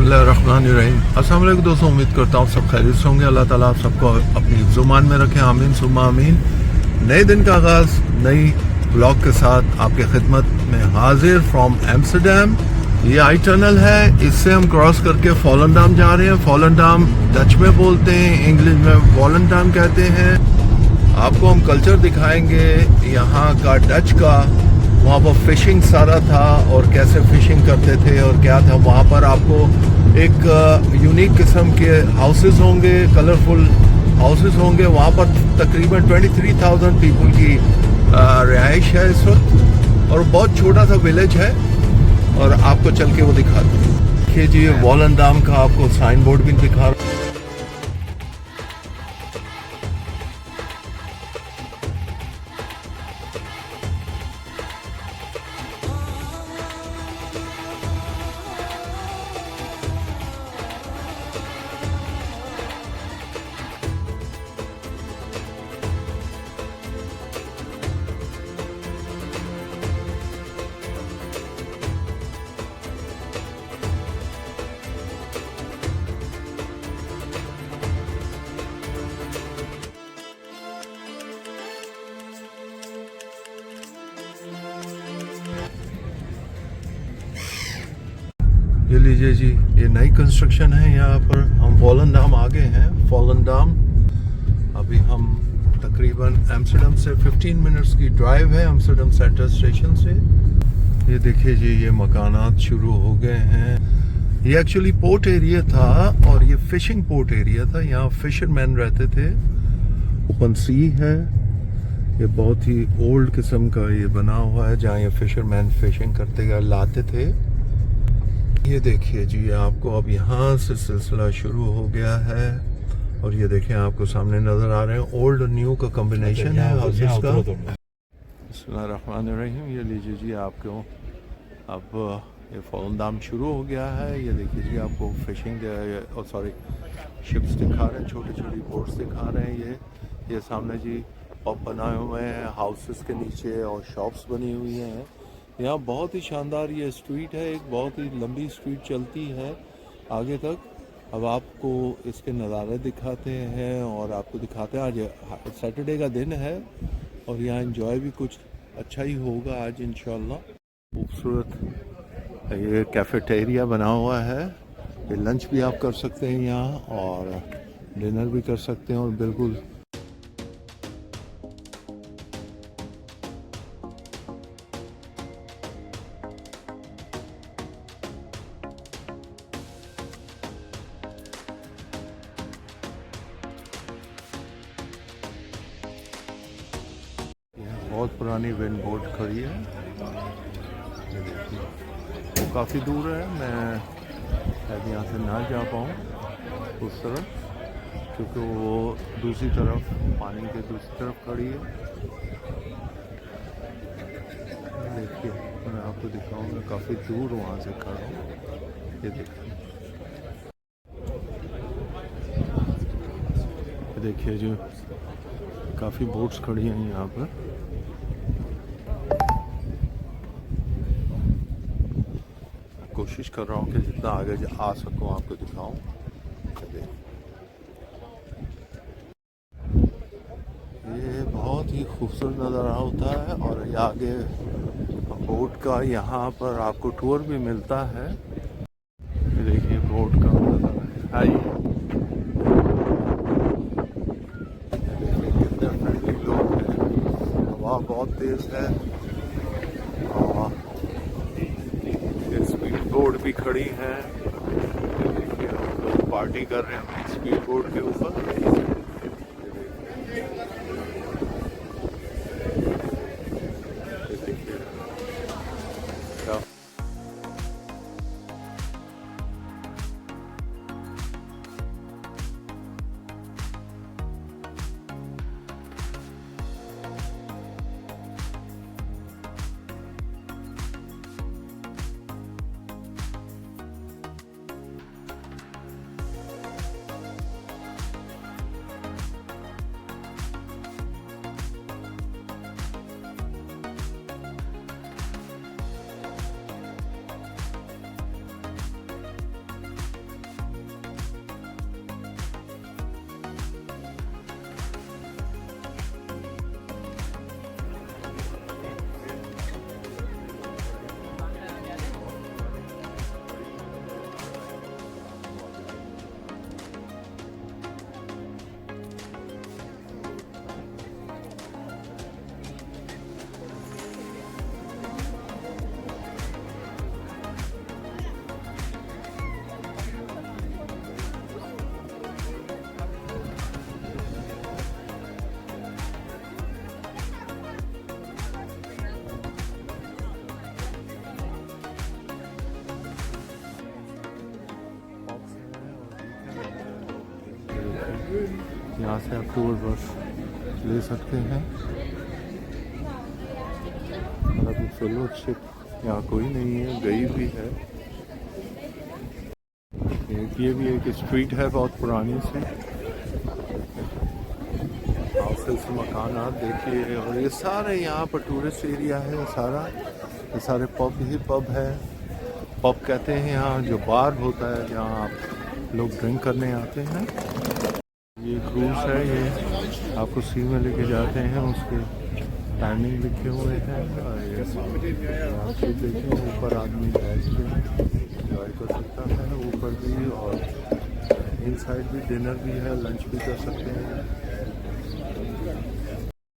बिस्मिल्लाहिर्रहमानिर्रहीम। अस्सलाम वालेकुम दोस्तों, उम्मीद करता हूँ सब खैरियत से होंगे। अल्लाह ताला आप सबको अपनी जुबान में रखें, आमीन सुम्मा आमीन। नए दिन का आगाज़ नई ब्लॉग के साथ आपके खिदमत में हाजिर फ्रॉम एम्स्टर्डम। ये आई टनल है, इससे हम क्रॉस करके वॉलेंडाम जा रहे हैं। वॉलेंडाम डच में बोलते हैं, इंग्लिश में वॉलेंडाम कहते हैं। आपको हम कल्चर दिखाएंगे यहाँ का, डच का। वहाँ पर फिशिंग सारा था और कैसे फिशिंग करते थे और क्या था वहाँ पर। आपको एक यूनिक किस्म के हाउसेस होंगे, कलरफुल हाउसेस होंगे। वहाँ पर तकरीबन 23,000 पीपल की रिहाइश है इस वक्त, और बहुत छोटा सा विलेज है, और आपको चल के वो दिखाते हैं। देखिए जी, वॉलेंडाम का आपको साइन बोर्ड भी दिखा रहा हूं। ये लीजिए जी, ये नई कंस्ट्रक्शन है यहाँ पर। हम वॉलेंडाम आ गए हैं, वॉलेंडाम। अभी हम तकरीबन एम्स्टर्डम से 15 मिनट्स की ड्राइव है, एम्स्टर्डम सेंट्रल स्टेशन से। ये देखिए जी, ये मकानात शुरू हो गए हैं। ये एक्चुअली पोर्ट एरिया था, और ये फिशिंग पोर्ट एरिया था। यहाँ फिशरमैन रहते थे। ओपन सी है, ये बहुत ही ओल्ड किस्म का ये बना हुआ है, जहाँ ये फिशरमैन फिशिंग करते गए लाते थे। ये देखिए जी, आपको अब यहाँ से सिलसिला शुरू हो गया है। और ये देखें, आपको सामने नज़र आ रहे हैं, ओल्ड और न्यू का कॉम्बिनेशन है हाउसेस का। बिस्मिल्लाहिर्रहमानिर्रहीम। ये लीजिए जी, आपको अब ये वॉलेंडाम शुरू हो गया है। ये देखिए जी, आपको फिशिंग और सॉरी शिप्स दिखा रहे हैं, छोटी छोटी बोट्स दिखा रहे हैं। ये सामने जी पब बनाए हुए हैं हाउसेस के नीचे, और शॉप्स बनी हुई हैं। यहाँ बहुत ही शानदार ये स्ट्रीट है, एक बहुत ही लंबी स्ट्रीट चलती है आगे तक। अब आपको इसके नज़ारे दिखाते हैं, और आपको दिखाते हैं, आज सैटरडे का दिन है, और यहाँ एंजॉय भी कुछ अच्छा ही होगा आज इंशाल्लाह। खूबसूरत ये कैफेटेरिया बना हुआ है। ये लंच भी आप कर सकते हैं यहाँ, और डिनर भी कर सकते हैं, और बिल्कुल बहुत पुरानी विंड बोट खड़ी है। ये देखिए, वो काफ़ी दूर है, मैं शायद यहाँ से ना जा पाऊँ उस तरफ, क्योंकि वो दूसरी तरफ, पानी के दूसरी तरफ खड़ी है। देखिए, मैं आपको दिखाऊंगा, काफ़ी दूर वहाँ से खड़ा हूँ। ये देखिए, देखिए जो काफ़ी बोट्स खड़ी हैं यहाँ पर। कोशिश कर रहा हूँ कि जितना आगे आ सकूँ आपको दिखाऊँ। ये बहुत ही खूबसूरत नज़ारा होता है, और ये आगे बोट का यहाँ पर आपको टूर भी मिलता है। ये देखिए बोट का नज़ारा है। देखिए कितने फ्रेंडली लोग हैं। हवा बहुत तेज़ है, और स्पीड बोट भी खड़ी हैं। देखिए, लोग पार्टी कर रहे हैं अपनी स्पीड बोट के ऊपर। यहाँ से आप टूर बस ले सकते हैं। और अभी फेलोशिप यहाँ कोई नहीं है, गई भी है। ये भी एक स्ट्रीट है बहुत पुरानी सी, हाउसेस मकान आप देखिए। और ये सारे यहाँ पर टूरिस्ट एरिया है सारा, ये सारे पब ही पब है। पब कहते हैं यहाँ जो बार होता है जहाँ आप लोग ड्रिंक करने आते हैं। ये क्रूज है, ये आपको सी में लेके जाते हैं, उसके टाइमिंग लिखे हुए हैं। और ये देखिए ऊपर आदमी बैठ के एंजॉय कर सकता है, ऊपर भी। और इन साइड भी डिनर भी है, लंच भी कर सकते हैं।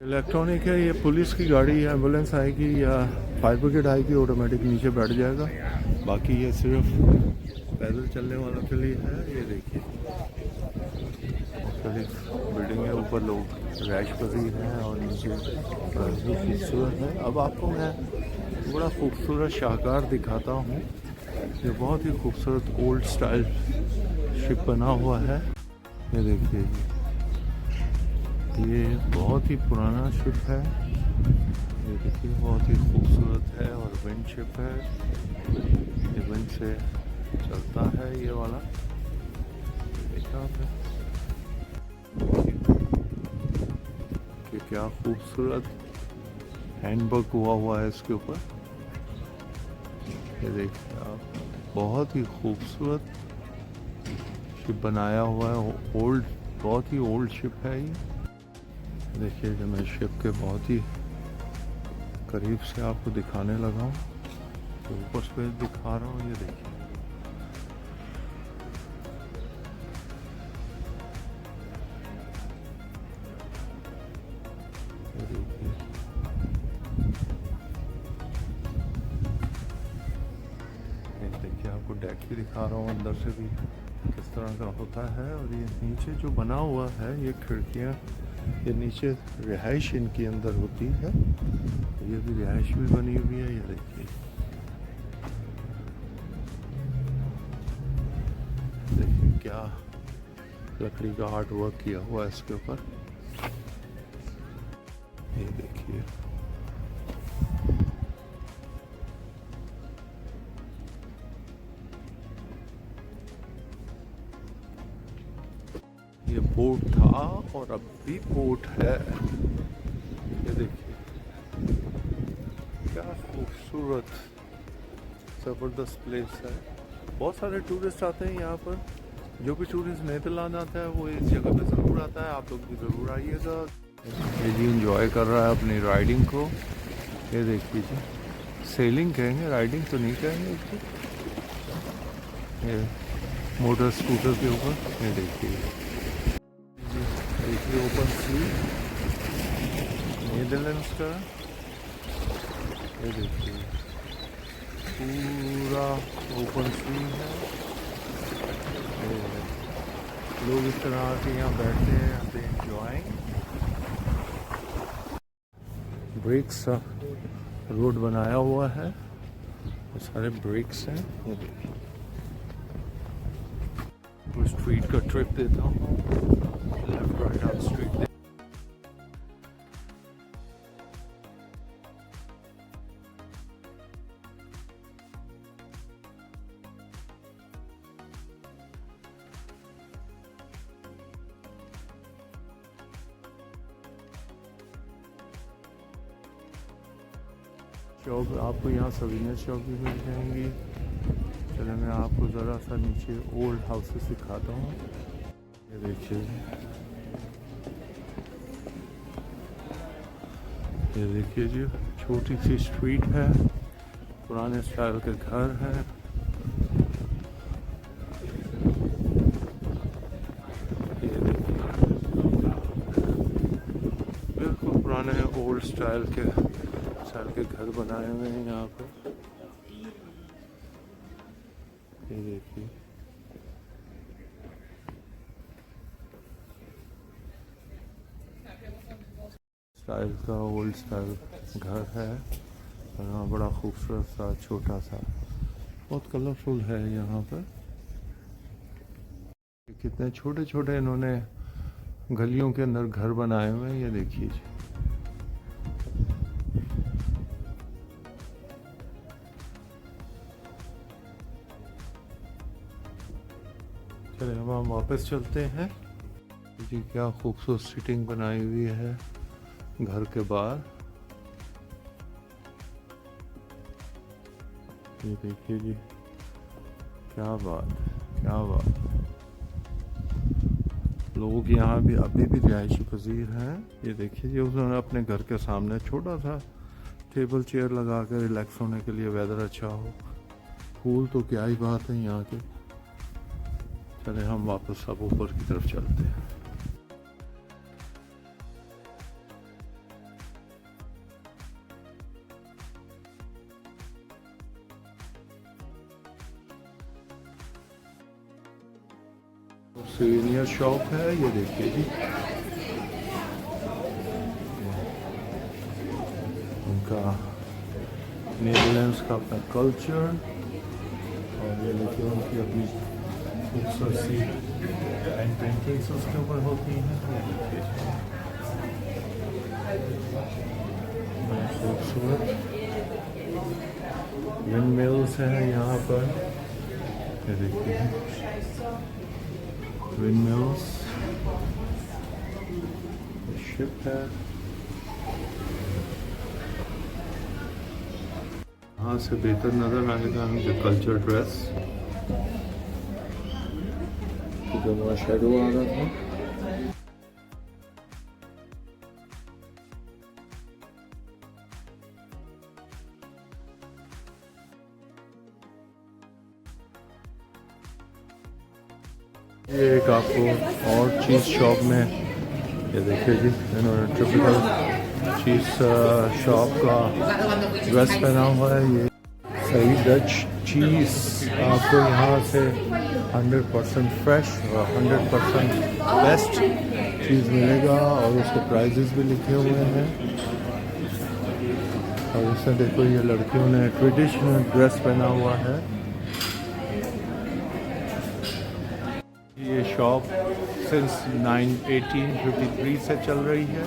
इलेक्ट्रॉनिक है, ये पुलिस की गाड़ी है, एम्बुलेंस आएगी या फायर ब्रिगेड आएगी ऑटोमेटिक नीचे बैठ जाएगा। बाकी ये सिर्फ पैदल चलने वालों के लिए है। ये देखिए बिल्डिंग है, ऊपर लोग रैश कर रही हैं और नीचे खूबसूरत है। अब आपको मैं बड़ा खूबसूरत शाहकार दिखाता हूँ। ये बहुत ही खूबसूरत ओल्ड स्टाइल शिप बना हुआ है। ये देखिए ये बहुत ही पुराना शिप है। ये देखिए बहुत ही खूबसूरत है और विंड शिप है, ये विंड से चलता है ये वाला। देखा आपने कि क्या खूबसूरत हैंडवर्क हुआ है इसके ऊपर। ये देखिए आप, बहुत ही खूबसूरत शिप बनाया हुआ है। ओल्ड, बहुत ही ओल्ड शिप है ये। देखिए जब मैं शिप के बहुत ही करीब से आपको दिखाने लगा हूँ तो ऊपर से दिखा रहा हूँ। ये देखिए देखिए आपको डेक भी दिखा रहा हूँ अंदर से भी किस तरह का होता है। और ये नीचे जो बना हुआ है ये खिड़कियाँ, ये नीचे रिहाइश इनके अंदर होती है। ये भी रिहाइश भी बनी हुई है। ये देखिए देखिए क्या लकड़ी का आर्ट वर्क किया हुआ है इसके ऊपर। ये देखिए ये बोट था और अब भी बोट है। ये देखिए क्या खूबसूरत ज़बरदस्त प्लेस है। बहुत सारे टूरिस्ट आते हैं यहाँ पर। जो भी टूरिस्ट नीदरलैंड आता है वो इस जगह पे ज़रूर आता है। आप लोग भी ज़रूर आइएगा। ये जी इंजॉय कर रहा है अपनी राइडिंग को। ये देखिए जी, सेलिंग कहेंगे, राइडिंग तो नहीं कहेंगे इसको। ये मोटर स्कूटर के ऊपर ये देखिए ओपन सी नीदरलैंड्स का। ये देखिए पूरा ओपन सी है। लोग इस तरह आके यहाँ बैठते हैं, यहाँ पे एंजॉयिंग। ब्रिक्स रोड बनाया हुआ है, ये सारे ब्रिक्स हैं। ये देखिए स्ट्रीट का ट्रिप देता हूँ, left right out street. Shop आपको यहाँ सवीनियर शॉप भी मिल जाएंगी। चलो मैं आपको ज़रा सा नीचे ओल्ड हाउसेस दिखाता हूँ। ये देखिए जी छोटी सी स्ट्रीट है, पुराने स्टाइल के घर हैं। ये देखिए बिल्कुल पुराने ओल्ड स्टाइल के घर बनाए हुए हैं यहाँ पर। ये देखिए स्टाइल का ओल्ड स्टाइल घर है। यहाँ बड़ा खूबसूरत सा छोटा सा, बहुत कलरफुल है यहाँ पर। कितने छोटे छोटे इन्होंने गलियों के अंदर घर बनाए हुए हैं, ये देखिए जी। चलिए हम वापस चलते हैं जी। क्या खूबसूरत सीटिंग बनाई हुई है घर के बाहर, ये देखिए जी। क्या बात है, क्या बात है। लोग यहाँ भी अभी भी रिहायशी पजीर हैं। ये देखिए जी, उन्होंने अपने घर के सामने छोटा सा टेबल चेयर लगा कर रिलैक्स होने के लिए, वेदर अच्छा हो। फूल तो क्या ही बात है यहाँ के। चले हम वापस अब ऊपर की तरफ चलते हैं। सीनियर शॉप है, ये देखिए जी। उनका नीदरलैंड्स का अपना कल्चर, और ये देखिए उनकी अपनी खूबसूरत सी एंड पेंटिंग्स उसके ऊपर होती हैं। खूबसूरत विंड मिल्स हैं यहाँ पर, ये देखिए विंड मिल्स, शिप है। यहाँ से बेहतर नजर आएगा हमें कल्चर ड्रेस, जो वहाँ शेडो आ रहा था। ये एक आपको और चीज़ शॉप में, ये देखिए जी, इन्होंने ट्रिपिकल चीज़ शॉप का ड्रेस पहना हुआ है। ये सही डच चीज़ आपको यहाँ से 100% फ्रेश और 100% बेस्ट चीज़ मिलेगा, और उसके प्राइजेस भी लिखे हुए हैं। और इसमें देखो ये लड़कियों ने ट्रेडिशनल ड्रेस पहना हुआ है। ये शॉप सिंस 1853 से चल रही है।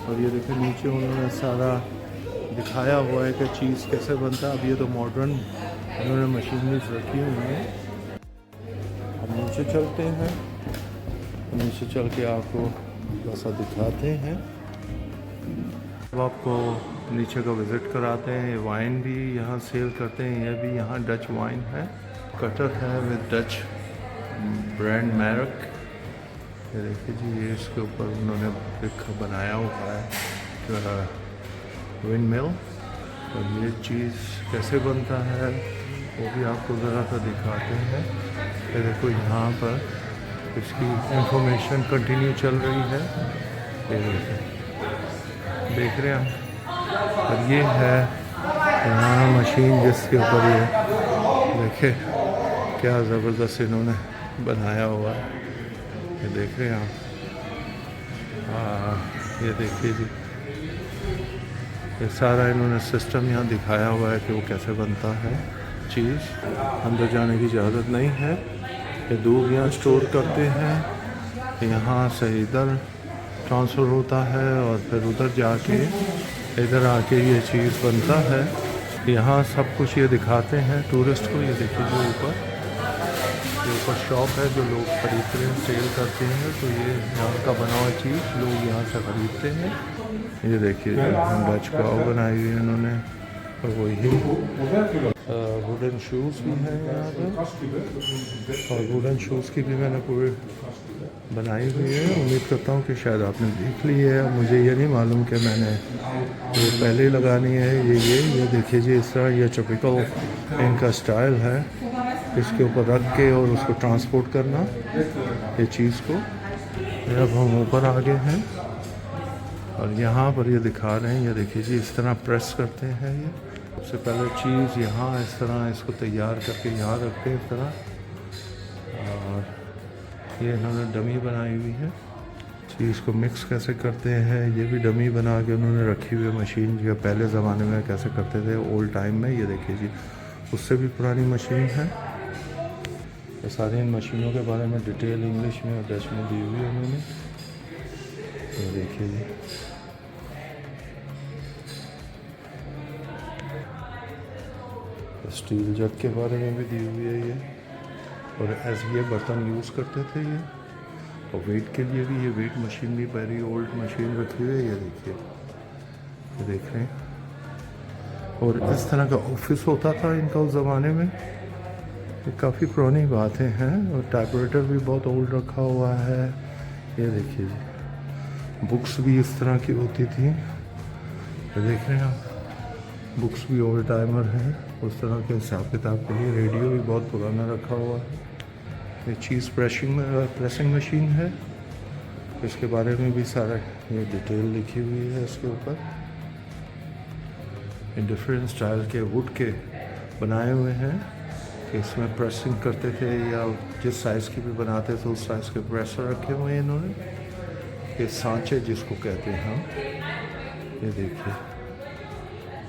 और ये देखिए नीचे उन्होंने सारा दिखाया हुआ है कि चीज़ कैसे बनता है। अब ये तो मॉडर्न उन्होंने मशीनरीज रखी हुई हैं। हम नीचे चलते हैं, नीचे चल के आपको थोड़ा सा दिखाते हैं। अब आपको नीचे का विज़िट कराते हैं। ये वाइन भी यहाँ सेल करते हैं, ये भी यहाँ डच वाइन है। कटर है विद डच ब्रांड मैरक, ये देखिए जी। ये इसके ऊपर उन्होंने बनाया हुआ है विंड मिल। और ये चीज़ कैसे बनता है वो भी आपको ज़रा सा दिखाते हैं। ये देखो यहाँ पर इसकी इंफॉर्मेशन कंटिन्यू चल रही है, ये देख रहे हैं। और ये है यहाँ मशीन जिसके ऊपर ये देखिए क्या ज़बरदस्त इन्होंने बनाया हुआ है, ये देख रहे हैं आप। ये देखिए जी, ये सारा इन्होंने सिस्टम यहाँ दिखाया हुआ है कि वो कैसे बनता है चीज़। अंदर जाने की इजाज़त नहीं है। ये दूध यहाँ स्टोर करते हैं, यहाँ से इधर ट्रांसफ़र होता है और फिर उधर जाके इधर आके ये चीज़ बनता है। यहाँ सब कुछ ये दिखाते हैं टूरिस्ट को। ये देखिए जो ऊपर शॉप है जो लोग खरीदते हैं, सेल करते हैं। तो ये यहाँ का बना हुआ चीज़ लोग यहाँ से ख़रीदते हैं। ये देखिए डच पाव बनाई हुई है इन्होंने, और वही वुडन शूज़ भी हैं यहाँ पे। और वुडन शूज़ की भी मैंने पूरी बनाई हुई है। उम्मीद करता हूँ कि शायद आपने देख ली है। मुझे ये नहीं मालूम कि मैंने वो पहले ही लगानी है। ये देखिए जी, इस तरह ये टिपिकल इनका स्टाइल है, इसके ऊपर रख के और उसको ट्रांसपोर्ट करना ये चीज़ को। अब हम ऊपर आ गए हैं और यहाँ पर ये दिखा रहे हैं। ये देखिए जी, इस तरह प्रेस करते हैं। ये सबसे पहले चीज़ यहाँ इस तरह इसको तैयार करके यहाँ रखते हैं इस तरह। और ये इन्होंने डमी बनाई हुई है। चीज़ को मिक्स कैसे करते हैं ये भी डमी बना के उन्होंने रखी हुई है मशीन, जो पहले ज़माने में कैसे करते थे ओल्ड टाइम में। ये देखिए जी, उससे भी पुरानी मशीन है। ये सारी इन मशीनों के बारे में डिटेल इंग्लिश में और डच में दी हुई है उन्होंने। ये देखिए जी, स्टील जग के बारे में भी दी हुई है ये। और ऐसे ये बर्तन यूज़ करते थे ये। और वेट के लिए भी ये वेट मशीन भी वेरी ओल्ड मशीन रखी हुई है, ये देखिए, ये देख रहे हैं। और इस तरह का ऑफिस होता था इनका उस ज़माने में। ये काफ़ी पुरानी बातें हैं। और टाइपराइटर भी बहुत ओल्ड रखा हुआ है, ये देखिए जी। बुक्स भी इस तरह की होती थी, ये देख रहे हैं आप। बुक्स भी ओल्ड टाइमर हैं उस तरह के हिसाब किताब के लिए। रेडियो भी बहुत पुराना रखा हुआ है। ये चीज़ प्रेसिंग मशीन है, इसके बारे में भी सारा ये डिटेल लिखी हुई है इसके ऊपर। डिफरेंट स्टाइल के वुड के बनाए हुए हैं कि इसमें प्रेसिंग करते थे, या जिस साइज़ की भी बनाते थे उस साइज़ के प्रेसर रखे हुए हैं इन्होंने। ये सांचे जिसको कहते हैं हम, ये देखिए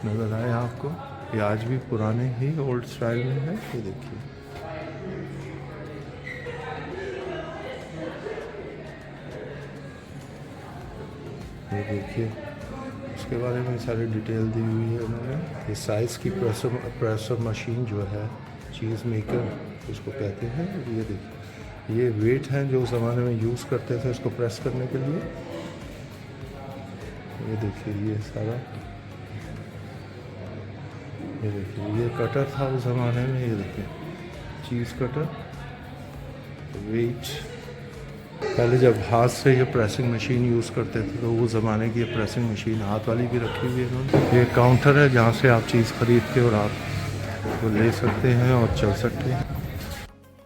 नज़र आए आपको। ये आज भी पुराने ही ओल्ड स्टाइल में है, ये देखिए। ये देखिए उसके बारे में सारी डिटेल दी हुई है उन्होंने। ये साइज़ की प्रेसर मशीन जो है, चीज़ मेकर इसको कहते हैं। ये देखिए ये वेट हैं जो उस ज़माने में यूज़ करते थे इसको प्रेस करने के लिए। ये देखिए ये सारा, ये देखिए ये कटर था उस ज़माने में, ये देखिए चीज़ कटर। वेट पहले जब हाथ से ये प्रेसिंग मशीन यूज़ करते थे तो वो ज़माने की ये प्रेसिंग मशीन हाथ वाली भी रखी हुई है इन्होंने। ये काउंटर है जहाँ से आप चीज़ ख़रीद के और आप वो ले सकते हैं और चल सकते हैं।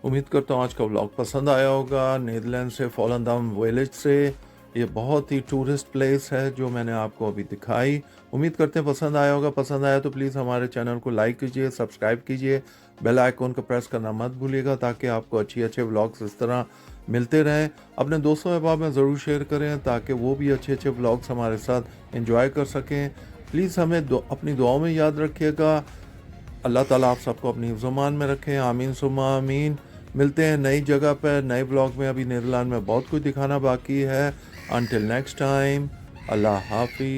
उम्मीद करता हूँ आज का व्लॉग पसंद आया होगा। नीदरलैंड से वोलेंदाम विलेज से ये बहुत ही टूरिस्ट प्लेस है जो मैंने आपको अभी दिखाई। उम्मीद करते हैं पसंद आया होगा। पसंद आया तो प्लीज़ हमारे चैनल को लाइक कीजिए, सब्सक्राइब कीजिए, बेल आइकॉन को प्रेस करना मत भूलिएगा ताकि आपको अच्छे व्लॉग्स इस तरह मिलते रहें। अपने दोस्तों अहबाब में ज़रूर शेयर करें ताकि वो भी अच्छे व्लॉग्स हमारे साथ एंजॉय कर सकें। प्लीज़ हमें अपनी दुआओं में याद रखिएगा। अल्लाह ताला आप सबको अपनी ज़ुबान में रखें। आमीन सुम्मा आमीन। मिलते हैं नई जगह पर नए ब्लॉग में। अभी नीदरलैंड में बहुत कुछ दिखाना बाकी है। Until next time, Allah Hafiz.